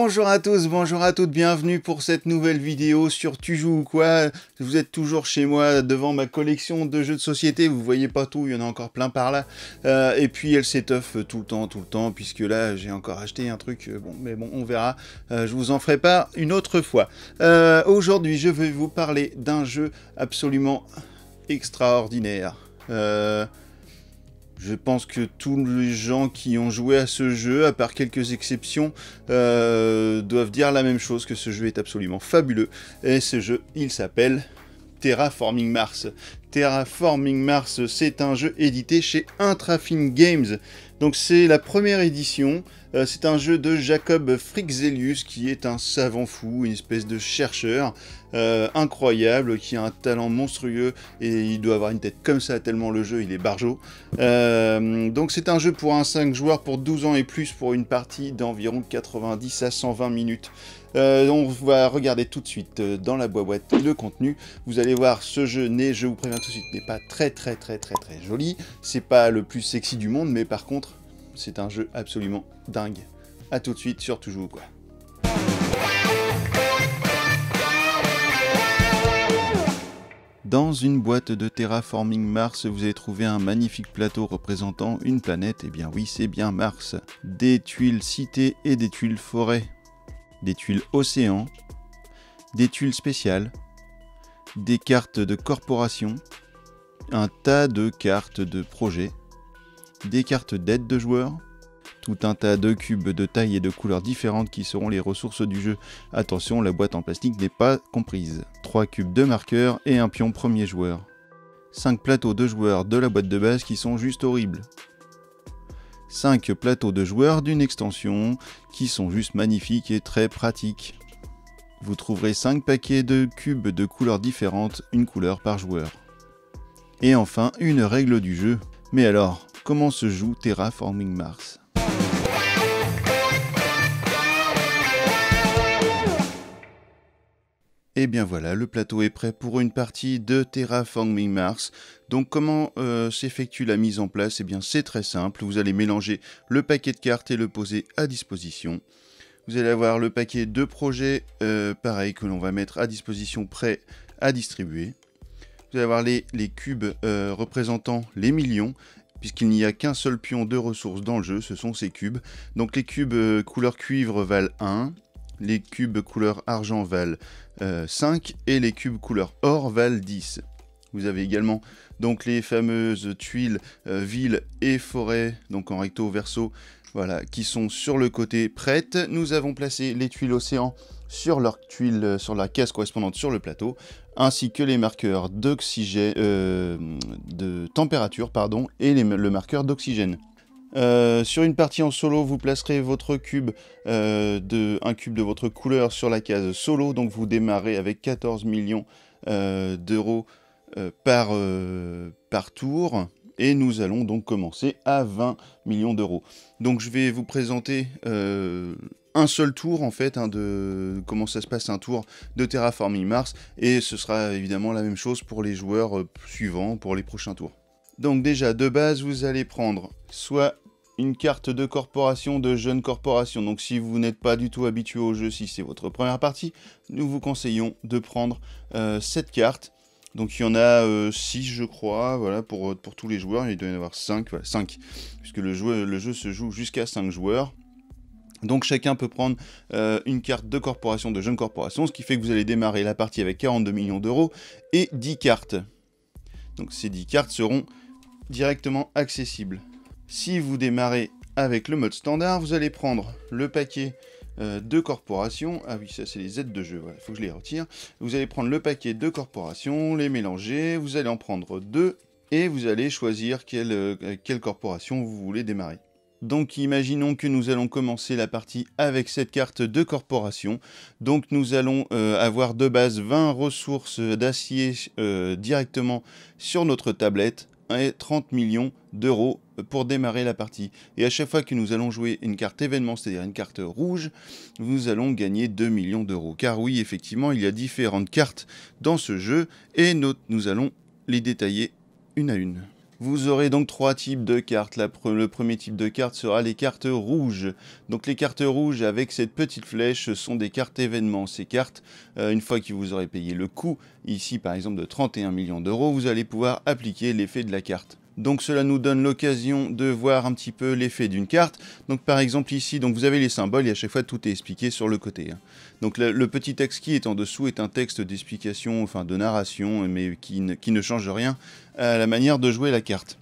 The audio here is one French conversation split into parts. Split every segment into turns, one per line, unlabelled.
Bonjour à tous, bonjour à toutes, bienvenue pour cette nouvelle vidéo sur Tu joues ou quoi. Vous êtes toujours chez moi devant ma collection de jeux de société, vous voyez pas tout, il y en a encore plein par là. Et puis elle s'étoffe tout le temps, puisque là j'ai encore acheté un truc, mais bon on verra, je vous en ferai part une autre fois. Aujourd'hui je vais vous parler d'un jeu absolument extraordinaire. Je pense que tous les gens qui ont joué à ce jeu, à part quelques exceptions, doivent dire la même chose, que ce jeu est absolument fabuleux. Et ce jeu, il s'appelle Terraforming Mars. Terraforming Mars, c'est un jeu édité chez Intrafin Games. Donc c'est la première édition. C'est un jeu de Jacob Fryxelius, qui est un savant fou, une espèce de chercheur incroyable, qui a un talent monstrueux, et il doit avoir une tête comme ça, tellement le jeu il est barjot. Donc c'est un jeu pour un 5 joueurs, pour 12 ans et plus, pour une partie d'environ 90 à 120 minutes. On va regarder tout de suite dans la boîte le contenu. Vous allez voir, ce jeu je vous préviens tout de suite, n'est pas très joli. C'est pas le plus sexy du monde, mais par contre, c'est un jeu absolument dingue. A tout de suite sur Tu joues ou quoi. Dans une boîte de Terraforming Mars, vous allez trouver un magnifique plateau représentant une planète. Et bien oui, c'est bien Mars. Des tuiles cités et des tuiles forêts. Des tuiles océans. Des tuiles spéciales. Des cartes de corporation. Un tas de cartes de projet. Des cartes d'aide de joueurs. Tout un tas de cubes de taille et de couleurs différentes qui seront les ressources du jeu. Attention, la boîte en plastique n'est pas comprise. 3 cubes de marqueurs et un pion premier joueur. 5 plateaux de joueurs de la boîte de base qui sont juste horribles. 5 plateaux de joueurs d'une extension qui sont juste magnifiques et très pratiques. Vous trouverez 5 paquets de cubes de couleurs différentes, une couleur par joueur. Et enfin, une règle du jeu. Mais alors, comment se joue Terraforming Mars ? Et bien voilà, le plateau est prêt pour une partie de Terraforming Mars. Donc comment s'effectue la mise en place ? Eh bien c'est très simple, vous allez mélanger le paquet de cartes et le poser à disposition. Vous allez avoir le paquet de projets, pareil, que l'on va mettre à disposition, prêt à distribuer. Vous allez avoir les cubes représentant les millions, puisqu'il n'y a qu'un seul pion de ressources dans le jeu, ce sont ces cubes. Donc les cubes couleur cuivre valent 1. Les cubes couleur argent valent 5 et les cubes couleur or valent 10. Vous avez également donc les fameuses tuiles ville et forêt, donc en recto verso, voilà, qui sont sur le côté prêtes. Nous avons placé les tuiles océan sur leurs tuiles, sur la case correspondante sur le plateau, ainsi que les marqueurs d'oxygène, de température, pardon, et le marqueur d'oxygène. Sur une partie en solo, vous placerez votre cube, un cube de votre couleur sur la case solo, donc vous démarrez avec 14 millions d'euros par tour, et nous allons donc commencer à 20 millions d'euros. Donc je vais vous présenter un seul tour en fait, de comment ça se passe un tour de Terraforming Mars, et ce sera évidemment la même chose pour les joueurs suivants, pour les prochains tours. Donc déjà, de base, vous allez prendre soit une carte de corporation, de jeune corporation. Donc si vous n'êtes pas du tout habitué au jeu, si c'est votre première partie, nous vous conseillons de prendre cette carte. Donc il y en a 6 je crois, voilà, pour tous les joueurs. Il doit y en avoir 5, voilà, 5, puisque le jeu se joue jusqu'à 5 joueurs. Donc chacun peut prendre une carte de corporation, de jeune corporation, ce qui fait que vous allez démarrer la partie avec 42 millions d'euros et 10 cartes. Donc ces 10 cartes seront directement accessible. Si vous démarrez avec le mode standard, vous allez prendre le paquet de corporation. Ah oui, ça c'est les aides de jeu, voilà, il faut que je les retire. Vous allez prendre le paquet de corporation, les mélanger, vous allez en prendre 2 et vous allez choisir quelle corporation vous voulez démarrer. Donc imaginons que nous allons commencer la partie avec cette carte de corporation. Donc nous allons avoir de base 20 ressources d'acier directement sur notre tablette et 30 millions d'euros pour démarrer la partie. Et à chaque fois que nous allons jouer une carte événement, c'est-à-dire une carte rouge, nous allons gagner 2 millions d'euros. Car oui, effectivement, il y a différentes cartes dans ce jeu et nous allons les détailler une à une. Vous aurez donc 3 types de cartes. Le premier type de carte sera les cartes rouges. Donc les cartes rouges avec cette petite flèche sont des cartes événements. Ces cartes, une fois que vous aurez payé le coût, ici par exemple de 31 millions d'euros, vous allez pouvoir appliquer l'effet de la carte. Donc cela nous donne l'occasion de voir un petit peu l'effet d'une carte. Donc par exemple ici, donc vous avez les symboles et à chaque fois tout est expliqué sur le côté. Donc le petit texte qui est en dessous est un texte d'explication, enfin de narration, mais qui ne change rien à la manière de jouer la carte.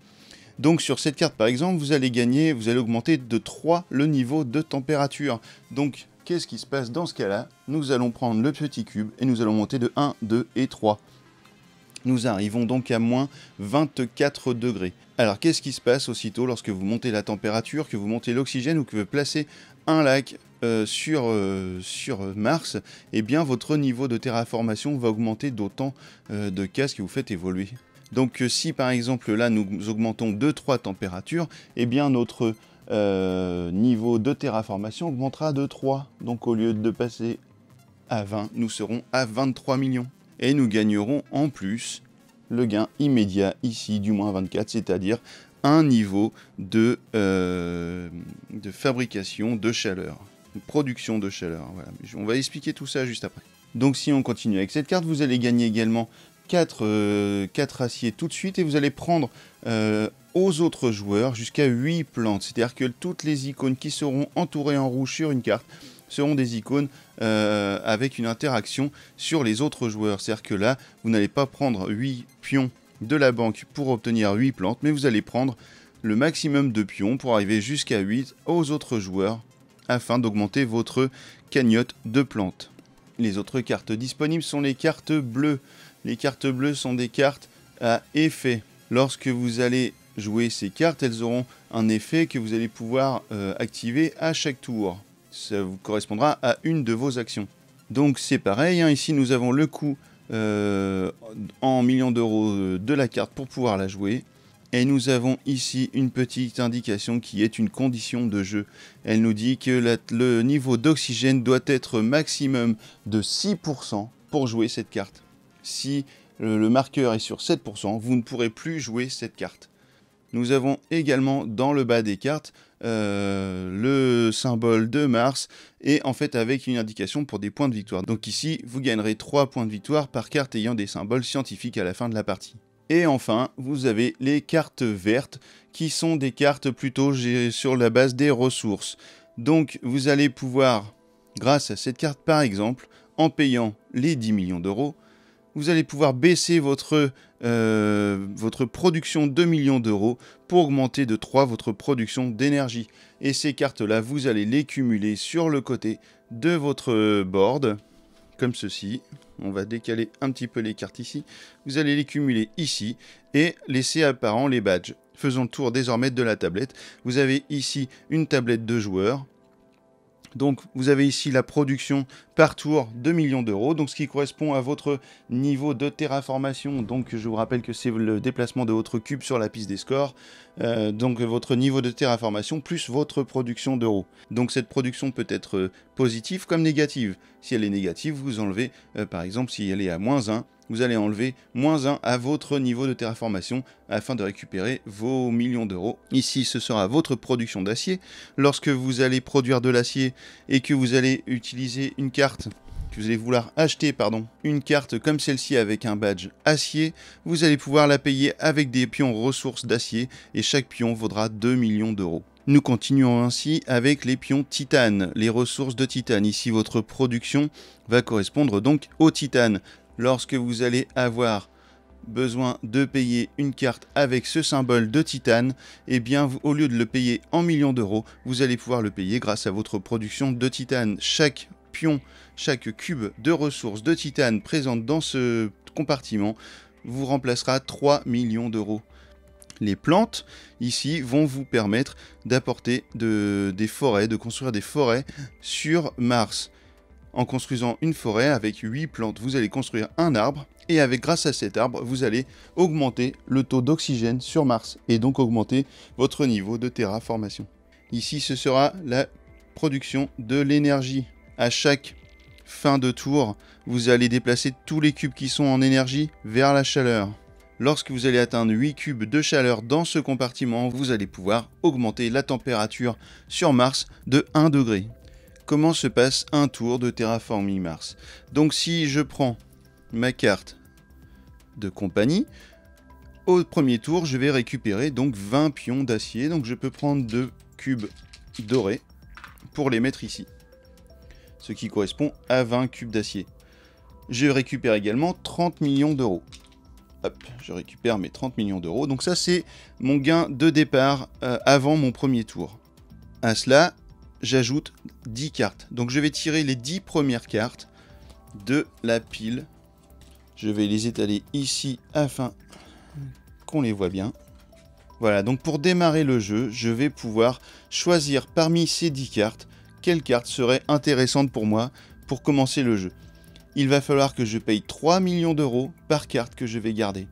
Donc sur cette carte par exemple, vous allez augmenter de 3 le niveau de température. Donc qu'est-ce qui se passe dans ce cas-là? Nous allons prendre le petit cube et nous allons monter de 1, 2 et 3. Nous arrivons donc à moins 24 degrés. Alors qu'est-ce qui se passe aussitôt lorsque vous montez la température, que vous montez l'oxygène ou que vous placez un lac sur Mars? Eh bien votre niveau de terraformation va augmenter d'autant de cases que vous faites évoluer. Donc si par exemple là nous augmentons 2-3 températures, eh bien notre niveau de terraformation augmentera de 3. Donc au lieu de passer à 20, nous serons à 23 millions. Et nous gagnerons en plus le gain immédiat ici du moins 24, c'est-à-dire un niveau de fabrication de chaleur, de production de chaleur. Voilà. On va expliquer tout ça juste après. Donc si on continue avec cette carte, vous allez gagner également 4 aciers tout de suite et vous allez prendre aux autres joueurs jusqu'à 8 plantes. C'est-à-dire que toutes les icônes qui seront entourées en rouge sur une carte seront des icônes avec une interaction sur les autres joueurs. C'est-à-dire que là, vous n'allez pas prendre 8 pions de la banque pour obtenir 8 plantes, mais vous allez prendre le maximum de pions pour arriver jusqu'à 8 aux autres joueurs afin d'augmenter votre cagnotte de plantes. Les autres cartes disponibles sont les cartes bleues. Les cartes bleues sont des cartes à effet. Lorsque vous allez jouer ces cartes, elles auront un effet que vous allez pouvoir activer à chaque tour. Ça vous correspondra à une de vos actions. Donc c'est pareil, hein, ici nous avons le coût en millions d'euros de la carte pour pouvoir la jouer. Et nous avons ici une petite indication qui est une condition de jeu. Elle nous dit que le niveau d'oxygène doit être maximum de 6% pour jouer cette carte. Si le marqueur est sur 7%, vous ne pourrez plus jouer cette carte. Nous avons également dans le bas des cartes le symbole de Mars et en fait avec une indication pour des points de victoire. Donc ici, vous gagnerez 3 points de victoire par carte ayant des symboles scientifiques à la fin de la partie. Et enfin, vous avez les cartes vertes qui sont des cartes plutôt sur la base des ressources. Donc vous allez pouvoir, grâce à cette carte par exemple, en payant les 10 millions d'euros, vous allez pouvoir baisser votre production de millions d'euros pour augmenter de 3 votre production d'énergie. Et ces cartes-là, vous allez les cumuler sur le côté de votre board, comme ceci. On va décaler un petit peu les cartes ici. Vous allez les cumuler ici et laisser apparent les badges. Faisons le tour désormais de la tablette. Vous avez ici une tablette de joueurs. Donc vous avez ici la production par tour de millions d'euros, donc ce qui correspond à votre niveau de terraformation. Donc je vous rappelle que c'est le déplacement de votre cube sur la piste des scores, donc votre niveau de terraformation plus votre production d'euros. Donc cette production peut être positive comme négative. Si elle est négative, vous enlevez, par exemple si elle est à -1, vous allez enlever -1 à votre niveau de terraformation afin de récupérer vos millions d'euros. Ici, ce sera votre production d'acier. Lorsque vous allez produire de l'acier et que vous allez utiliser une carte, que vous allez vouloir acheter, une carte comme celle-ci avec un badge acier, vous allez pouvoir la payer avec des pions ressources d'acier et chaque pion vaudra 2 millions d'euros. Nous continuons ainsi avec les pions titane, les ressources de titane. Ici, votre production va correspondre donc au titane. Lorsque vous allez avoir besoin de payer une carte avec ce symbole de titane, eh bien, au lieu de le payer en millions d'euros, vous allez pouvoir le payer grâce à votre production de titane. Chaque pion, chaque cube de ressources de titane présente dans ce compartiment vous remplacera 3 millions d'euros. Les plantes, ici, vont vous permettre d'apporter des forêts, de construire des forêts sur Mars. En construisant une forêt avec 8 plantes, vous allez construire un arbre et grâce à cet arbre, vous allez augmenter le taux d'oxygène sur Mars et donc augmenter votre niveau de terraformation. Ici, ce sera la production de l'énergie. À chaque fin de tour, vous allez déplacer tous les cubes qui sont en énergie vers la chaleur. Lorsque vous allez atteindre 8 cubes de chaleur dans ce compartiment, vous allez pouvoir augmenter la température sur Mars de 1 degré. Comment se passe un tour de Terraforming Mars? Donc si je prends ma carte de compagnie, au premier tour, je vais récupérer donc 20 pions d'acier. Donc je peux prendre 2 cubes dorés pour les mettre ici, ce qui correspond à 20 cubes d'acier. Je récupère également 30 millions d'euros. Hop, je récupère mes 30 millions d'euros. Donc ça, c'est mon gain de départ avant mon premier tour. À cela, j'ajoute 10 cartes. Donc je vais tirer les 10 premières cartes de la pile. Je vais les étaler ici afin qu'on les voit bien. Voilà, donc pour démarrer le jeu, je vais pouvoir choisir parmi ces 10 cartes quelle carte serait intéressante pour moi pour commencer le jeu. Il va falloir que je paye 3 millions d'euros par carte que je vais garder.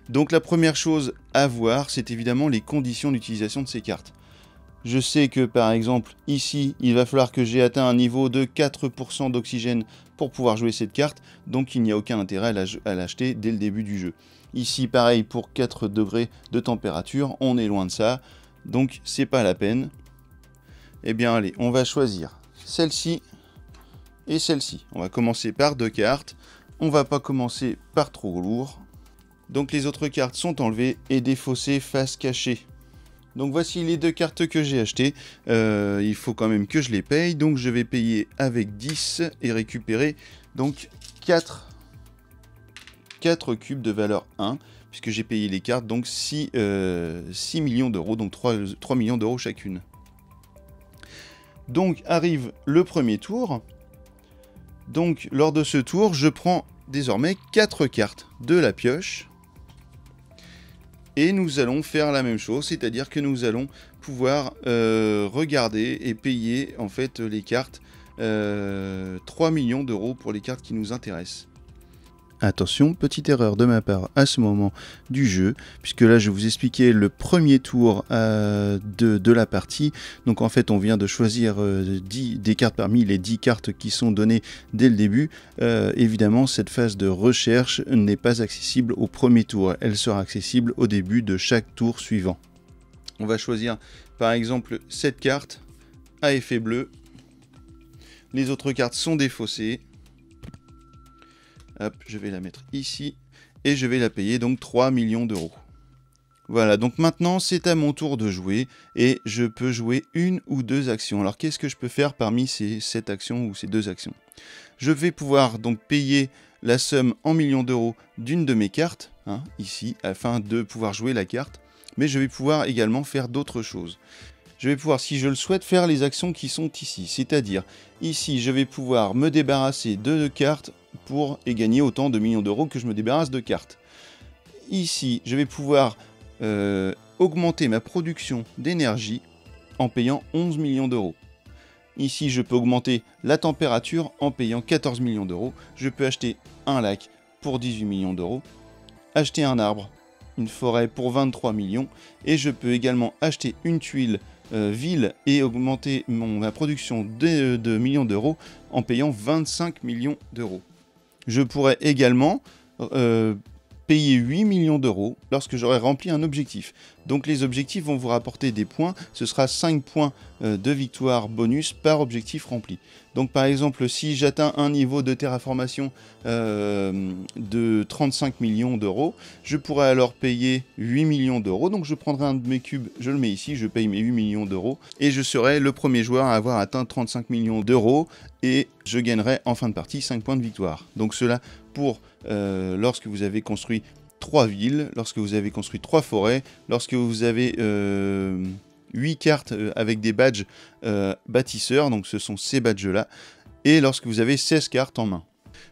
Donc la première chose à voir, c'est évidemment les conditions d'utilisation de ces cartes. Je sais que par exemple ici, il va falloir que j'ai atteint un niveau de 4% d'oxygène pour pouvoir jouer cette carte, donc il n'y a aucun intérêt à l'acheter dès le début du jeu. Ici pareil pour 4 degrés de température, on est loin de ça, donc c'est pas la peine. Eh bien allez, on va choisir celle-ci et celle-ci. On va commencer par 2 cartes, on va pas commencer par trop lourd. Donc les autres cartes sont enlevées et défaussées face cachée. Donc voici les 2 cartes que j'ai achetées, il faut quand même que je les paye, donc je vais payer avec 10 et récupérer donc 4 cubes de valeur 1, puisque j'ai payé les cartes, donc 6 millions d'euros, donc 3 millions d'euros chacune. Donc arrive le premier tour, donc lors de ce tour, je prends désormais 4 cartes de la pioche, et nous allons faire la même chose, c'est-à-dire que nous allons pouvoir regarder et payer en fait les cartes 3 millions d'euros pour les cartes qui nous intéressent. Attention, petite erreur de ma part à ce moment du jeu, puisque là je vous expliquais le premier tour de la partie. Donc en fait on vient de choisir des cartes parmi les 10 cartes qui sont données dès le début. Évidemment cette phase de recherche n'est pas accessible au premier tour, elle sera accessible au début de chaque tour suivant. On va choisir par exemple cette carte à effet bleu. Les autres cartes sont défaussées. Hop, je vais la mettre ici et je vais la payer donc 3 millions d'euros. Voilà, donc maintenant c'est à mon tour de jouer et je peux jouer une ou 2 actions. Alors qu'est-ce que je peux faire parmi ces 7 actions ou ces 2 actions? Je vais pouvoir donc payer la somme en millions d'euros d'une de mes cartes, ici, afin de pouvoir jouer la carte, mais je vais pouvoir également faire d'autres choses. Je vais pouvoir, si je le souhaite, faire les actions qui sont ici, c'est-à-dire ici je vais pouvoir me débarrasser de 2 cartes et gagner autant de millions d'euros que je me débarrasse de cartes. Ici, je vais pouvoir augmenter ma production d'énergie en payant 11 millions d'euros. Ici, je peux augmenter la température en payant 14 millions d'euros. Je peux acheter un lac pour 18 millions d'euros, acheter un arbre, une forêt pour 23 millions, et je peux également acheter une tuile ville et augmenter ma production de millions d'euros en payant 25 millions d'euros. Je pourrais également payer 8 millions d'euros lorsque j'aurai rempli un objectif. Donc les objectifs vont vous rapporter des points, ce sera 5 points de victoire bonus par objectif rempli. Donc par exemple, si j'atteins un niveau de terraformation de 35 millions d'euros, je pourrais alors payer 8 millions d'euros. Donc je prendrai un de mes cubes, je le mets ici, je paye mes 8 millions d'euros et je serai le premier joueur à avoir atteint 35 millions d'euros et je gagnerai en fin de partie 5 points de victoire. Donc cela pour lorsque vous avez construit 3 villes, lorsque vous avez construit 3 forêts, lorsque vous avez 8 cartes avec des badges bâtisseurs, donc ce sont ces badges-là, et lorsque vous avez 16 cartes en main.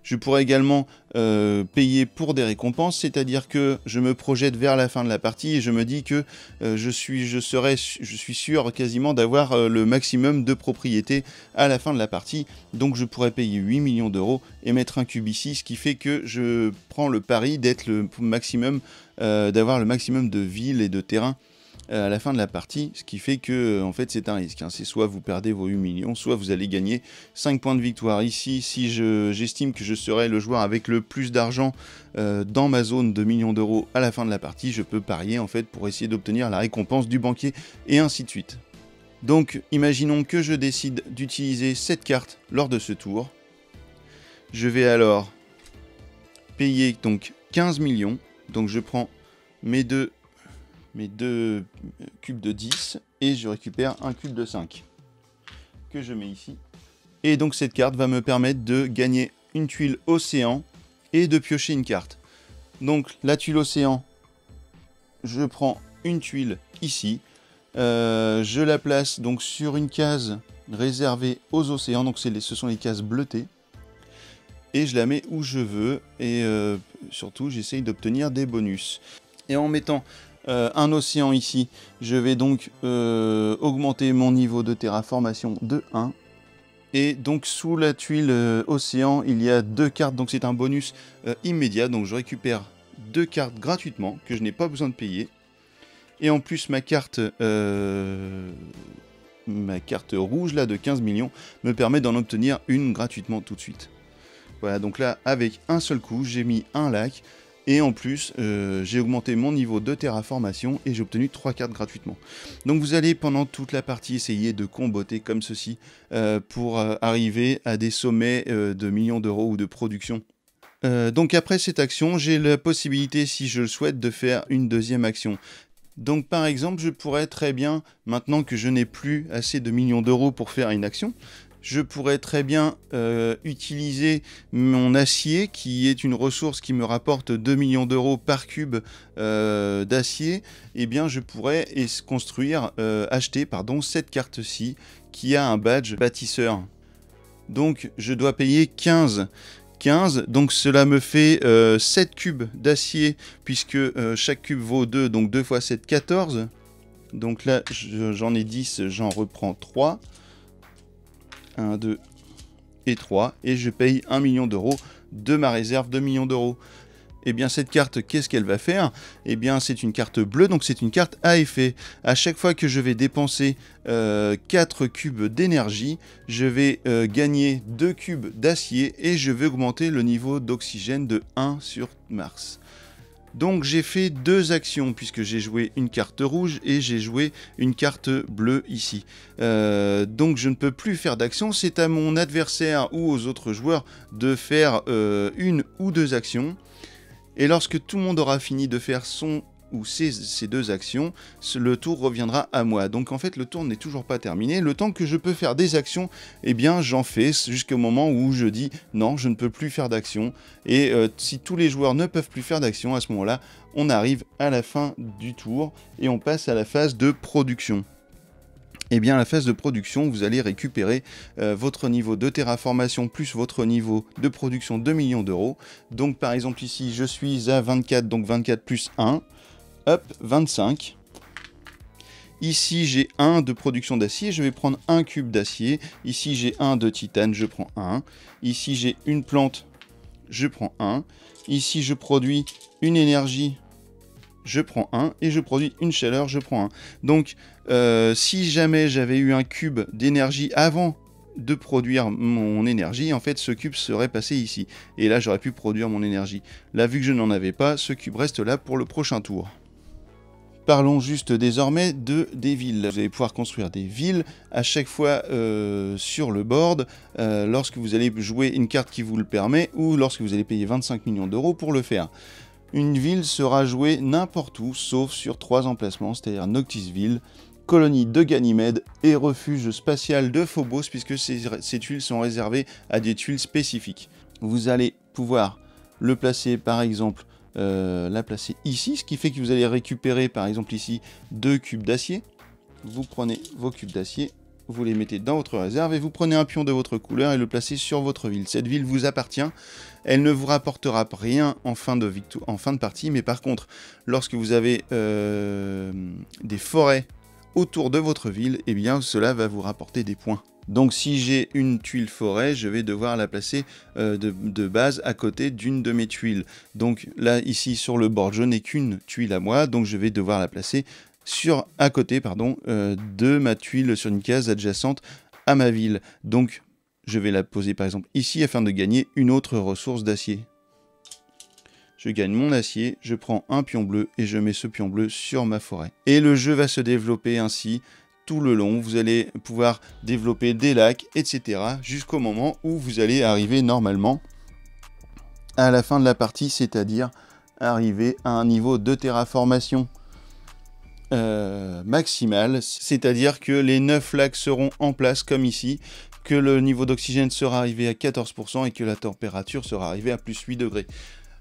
Je pourrais également payer pour des récompenses, c'est-à-dire que je me projette vers la fin de la partie et je me dis que je suis sûr quasiment d'avoir le maximum de propriétés à la fin de la partie. Donc je pourrais payer 8 millions d'euros et mettre un cube ici, ce qui fait que je prends le pari d'être le maximum, d'avoir le maximum de villes et de terrains à la fin de la partie, ce qui fait que en fait c'est un risque, hein. C'est soit vous perdez vos 8 millions, soit vous allez gagner 5 points de victoire. Ici, si j'estime que je serai le joueur avec le plus d'argent dans ma zone de millions d'euros à la fin de la partie, je peux parier en fait pour essayer d'obtenir la récompense du banquier et ainsi de suite. Donc imaginons que je décide d'utiliser cette carte lors de ce tour. Je vais alors payer donc 15 millions, donc je prends mes deux cubes de 10 et je récupère un cube de 5 que je mets ici. Et donc cette carte va me permettre de gagner une tuile océan et de piocher une carte. Donc la tuile océan, je prends une tuile ici, je la place donc sur une case réservée aux océans, donc ce sont les cases bleutées. Et je la mets où je veux et surtout j'essaye d'obtenir des bonus. Et en mettant un océan ici, je vais donc augmenter mon niveau de terraformation de 1. Et donc sous la tuile océan, il y a 2 cartes, donc c'est un bonus immédiat. Donc je récupère 2 cartes gratuitement que je n'ai pas besoin de payer. Et en plus ma carte rouge là de 15 millions me permet d'en obtenir une gratuitement tout de suite. Voilà, donc là, avec un seul coup, j'ai mis un lac, et en plus, j'ai augmenté mon niveau de terraformation, et j'ai obtenu 3 cartes gratuitement. Donc vous allez, pendant toute la partie, essayer de comboter comme ceci, pour arriver à des sommets de millions d'euros ou de production. Donc après cette action, j'ai la possibilité, si je le souhaite, de faire une deuxième action. Donc par exemple, je pourrais très bien, maintenant que je n'ai plus assez de millions d'euros pour faire une action, je pourrais très bien utiliser mon acier, qui est une ressource qui me rapporte 2 millions d'euros par cube d'acier. Et bien je pourrais acheter cette carte-ci, qui a un badge bâtisseur. Donc je dois payer 15, donc cela me fait 7 cubes d'acier, puisque chaque cube vaut 2, donc 2 fois 7, 14. Donc là j'en ai 10, j'en reprends 3. 1, 2 et 3, et je paye 1 million d'euros de ma réserve de millions d'euros. Et bien cette carte, qu'est-ce qu'elle va faire? Et bien c'est une carte bleue, donc c'est une carte à effet. À chaque fois que je vais dépenser 4 cubes d'énergie, je vais gagner 2 cubes d'acier, et je vais augmenter le niveau d'oxygène de 1 sur Mars. Donc j'ai fait 2 actions, puisque j'ai joué une carte rouge et j'ai joué une carte bleue ici. Donc je ne peux plus faire d'action, c'est à mon adversaire ou aux autres joueurs de faire une ou 2 actions. Et lorsque tout le monde aura fini de faire son ou ces 2 actions, le tour reviendra à moi. Donc en fait le tour n'est toujours pas terminé. Le temps que je peux faire des actions, eh bien j'en fais jusqu'au moment où je dis non, je ne peux plus faire d'action. Et si tous les joueurs ne peuvent plus faire d'action, à ce moment-là, on arrive à la fin du tour et on passe à la phase de production. Et bien à la phase de production, vous allez récupérer votre niveau de terraformation plus votre niveau de production de millions d'euros. Donc par exemple ici, je suis à 24, donc 24 plus 1. Hop, 25. Ici, j'ai 1 de production d'acier, je vais prendre 1 cube d'acier. Ici, j'ai 1 de titane, je prends 1. Ici, j'ai une plante, je prends 1. Ici, je produis une énergie, je prends 1. Et je produis une chaleur, je prends 1. Donc, si jamais j'avais eu un cube d'énergie avant de produire mon énergie, en fait, ce cube serait passé ici. Et là, j'aurais pu produire mon énergie. Là, vu que je n'en avais pas, ce cube reste là pour le prochain tour. Parlons juste désormais des villes. Vous allez pouvoir construire des villes à chaque fois sur le board lorsque vous allez jouer une carte qui vous le permet ou lorsque vous allez payer 25 millions d'euros pour le faire. Une ville sera jouée n'importe où sauf sur 3 emplacements, c'est-à-dire Noctisville, colonie de Ganymède et refuge spatial de Phobos, puisque ces tuiles sont réservées à des tuiles spécifiques. Vous allez pouvoir le placer par exemple la placer ici, ce qui fait que vous allez récupérer par exemple ici 2 cubes d'acier. Vous prenez vos cubes d'acier, vous les mettez dans votre réserve et vous prenez un pion de votre couleur et le placez sur votre ville. Cette ville vous appartient, elle ne vous rapportera rien en fin de partie, mais par contre, lorsque vous avez des forêts autour de votre ville, eh bien cela va vous rapporter des points. Donc si j'ai une tuile forêt, je vais devoir la placer de base à côté d'une de mes tuiles. Donc là, ici sur le board, je n'ai qu'une tuile à moi, donc je vais devoir la placer à côté de ma tuile sur une case adjacente à ma ville. Donc je vais la poser par exemple ici afin de gagner une autre ressource d'acier. Je gagne mon acier, je prends un pion bleu et je mets ce pion bleu sur ma forêt. Et le jeu va se développer ainsi tout le long. Vous allez pouvoir développer des lacs, etc. jusqu'au moment où vous allez arriver normalement à la fin de la partie, c'est-à-dire arriver à un niveau de terraformation maximal, c'est-à-dire que les 9 lacs seront en place comme ici, que le niveau d'oxygène sera arrivé à 14% et que la température sera arrivée à plus 8 degrés.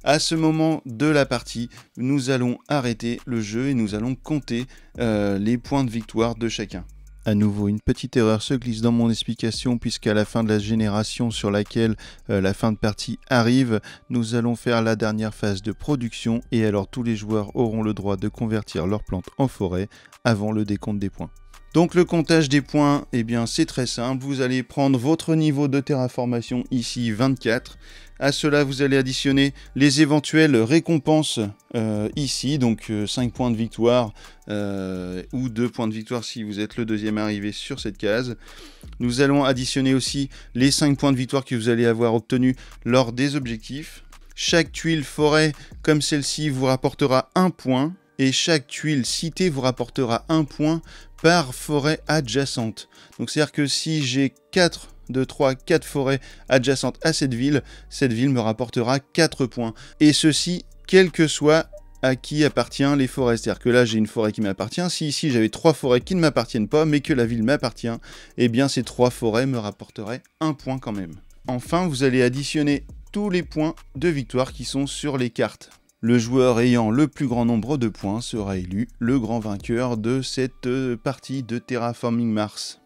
À ce moment de la partie, nous allons arrêter le jeu et nous allons compter les points de victoire de chacun. À nouveau, une petite erreur se glisse dans mon explication puisqu'à la fin de la génération sur laquelle la fin de partie arrive, nous allons faire la dernière phase de production et alors tous les joueurs auront le droit de convertir leurs plantes en forêt avant le décompte des points. Donc le comptage des points, eh bien c'est très simple, vous allez prendre votre niveau de terraformation, ici 24. À cela, vous allez additionner les éventuelles récompenses ici, donc 5 points de victoire ou 2 points de victoire si vous êtes le deuxième arrivé sur cette case. Nous allons additionner aussi les 5 points de victoire que vous allez avoir obtenus lors des objectifs. Chaque tuile forêt comme celle-ci vous rapportera 1 point. Et chaque tuile citée vous rapportera 1 point par forêt adjacente. Donc c'est-à-dire que si j'ai 4 forêts adjacentes à cette ville me rapportera 4 points. Et ceci, quel que soit à qui appartient les forêts. C'est-à-dire que là, j'ai une forêt qui m'appartient. Si ici, j'avais 3 forêts qui ne m'appartiennent pas, mais que la ville m'appartient, eh bien ces 3 forêts me rapporteraient 1 point quand même. Enfin, vous allez additionner tous les points de victoire qui sont sur les cartes. Le joueur ayant le plus grand nombre de points sera élu le grand vainqueur de cette partie de Terraforming Mars.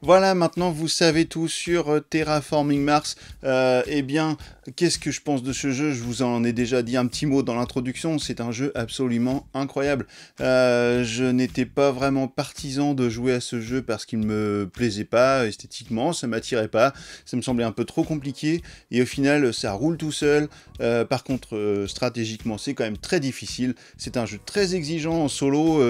Voilà, maintenant vous savez tout sur Terraforming Mars. Eh bien, qu'est-ce que je pense de ce jeu? Je vous en ai déjà dit un petit mot dans l'introduction. C'est un jeu absolument incroyable. Je n'étais pas vraiment partisan de jouer à ce jeu parce qu'il ne me plaisait pas esthétiquement, ça m'attirait pas, ça me semblait un peu trop compliqué. Et au final, ça roule tout seul. Par contre, stratégiquement, c'est quand même très difficile. C'est un jeu très exigeant en solo.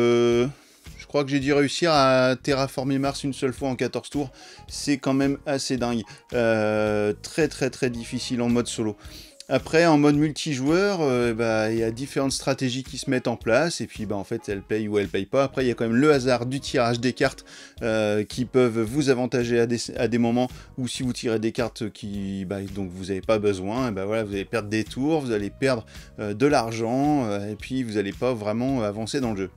Je crois que j'ai dû réussir à terraformer Mars une seule fois en 14 tours. C'est quand même assez dingue. Très difficile en mode solo. Après, en mode multijoueur, y a différentes stratégies qui se mettent en place. Et puis, en fait, elles payent ou elles payent pas. Après, il y a quand même le hasard du tirage des cartes qui peuvent vous avantager à des moments où si vous tirez des cartes dont vous n'avez pas besoin, voilà, vous allez perdre des tours, vous allez perdre de l'argent. Et puis, vous n'allez pas vraiment avancer dans le jeu.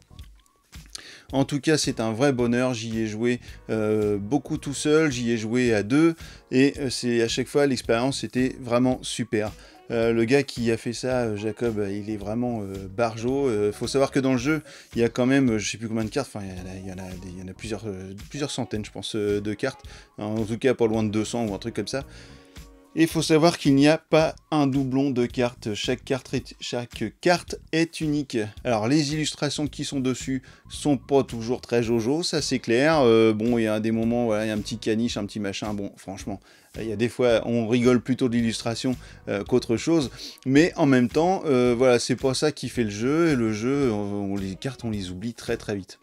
En tout cas, c'est un vrai bonheur, j'y ai joué beaucoup tout seul, j'y ai joué à 2, et à chaque fois, l'expérience était vraiment super. Le gars qui a fait ça, Jacob, il est vraiment barjo. Faut savoir que dans le jeu, il y a quand même, je sais plus combien de cartes, enfin, il y en a plusieurs centaines, je pense, de cartes. En tout cas, pas loin de 200 ou un truc comme ça. Et il faut savoir qu'il n'y a pas un doublon de cartes. Chaque carte est unique. Alors les illustrations qui sont dessus sont pas toujours très jojo, ça c'est clair. Bon, il y a des moments, voilà, il y a un petit caniche, un petit machin. Bon, franchement, il y a des fois, on rigole plutôt de l'illustration qu'autre chose. Mais en même temps, voilà, c'est pas ça qui fait le jeu. Et le jeu, les cartes, on les oublie très vite.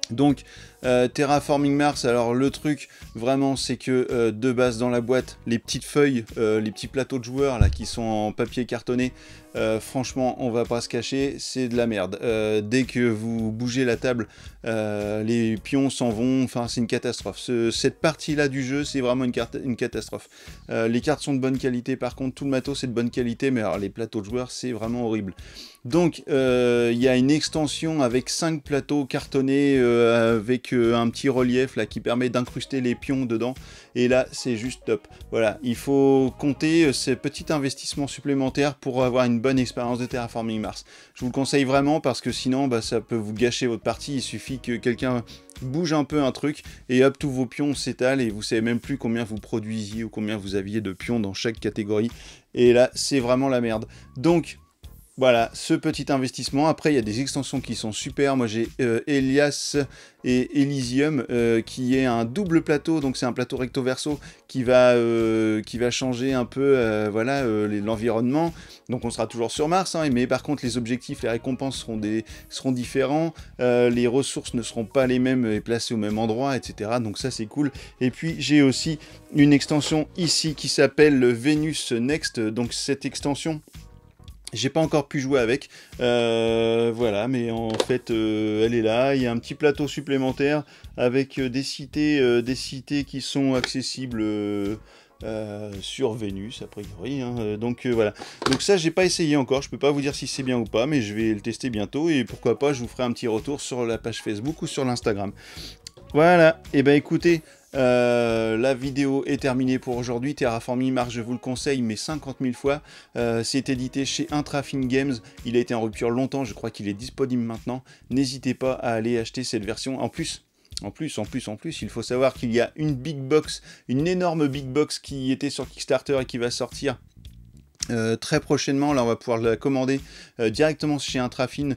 Donc Terraforming Mars, alors le truc vraiment c'est que de base dans la boîte, les petites feuilles, les petits plateaux de joueurs là qui sont en papier cartonné, franchement on va pas se cacher, c'est de la merde. Dès que vous bougez la table, les pions s'en vont, enfin c'est une catastrophe. Cette partie là du jeu c'est vraiment une catastrophe. Les cartes sont de bonne qualité, par contre tout le matos c'est de bonne qualité, mais alors les plateaux de joueurs c'est vraiment horrible. Donc il y a une extension avec 5 plateaux cartonnés avec un petit relief là qui permet d'incruster les pions dedans, et là c'est juste top. Voilà, il faut compter ces petits investissements supplémentaires pour avoir une bonne expérience de Terraforming Mars. Je vous le conseille vraiment parce que sinon ça peut vous gâcher votre partie. Il suffit que quelqu'un bouge un peu un truc et hop, tous vos pions s'étalent et vous savez même plus combien vous produisiez ou combien vous aviez de pions dans chaque catégorie, et là c'est vraiment la merde. Donc Voilà, ce petit investissement. Après, il y a des extensions qui sont super. Moi, j'ai Elias et Elysium, qui est un double plateau. Donc, c'est un plateau recto-verso qui va changer un peu voilà, l'environnement. Donc, on sera toujours sur Mars. Hein, mais par contre, les objectifs, les récompenses seront différents. Les ressources ne seront pas les mêmes et placées au même endroit, etc. Donc, ça, c'est cool. Et puis, j'ai aussi une extension ici qui s'appelle Venus Next. Donc, cette extension... j'ai pas encore pu jouer avec, voilà, mais en fait, elle est là. Il y a un petit plateau supplémentaire avec des cités qui sont accessibles sur Vénus, a priori. Hein. Donc voilà. Donc ça, j'ai pas essayé encore. Je peux pas vous dire si c'est bien ou pas, mais je vais le tester bientôt. Et pourquoi pas, je vous ferai un petit retour sur la page Facebook ou sur l'Instagram. Voilà. Et ben écoutez. La vidéo est terminée pour aujourd'hui. Terraforming Mars, je vous le conseille, mais 50 000 fois. C'est édité chez Intrafin Games. Il a été en rupture longtemps, je crois qu'il est disponible maintenant. N'hésitez pas à aller acheter cette version. En plus, il faut savoir qu'il y a une big box, une énorme big box qui était sur Kickstarter et qui va sortir très prochainement. Là, on va pouvoir la commander directement chez Intrafin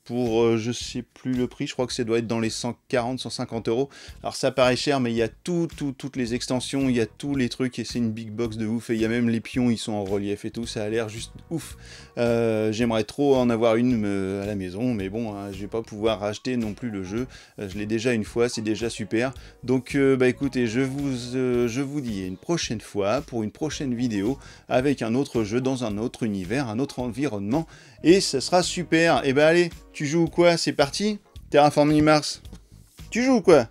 pour, je sais plus le prix, je crois que ça doit être dans les 140, 150 euros. Alors ça paraît cher, mais il y a toutes les extensions, il y a tous les trucs, et c'est une big box de ouf, et il y a même les pions, ils sont en relief et tout, ça a l'air juste ouf. J'aimerais trop en avoir une à la maison, mais bon, hein, je vais pas pouvoir racheter non plus le jeu, je l'ai déjà une fois, c'est déjà super. Donc bah écoutez, je vous dis à une prochaine fois, pour une prochaine vidéo, avec un autre jeu, dans un autre univers, un autre environnement, et ça sera super. Et bah allez, tu joues ou quoi? C'est parti? Terraforming Mars. Tu joues ou quoi?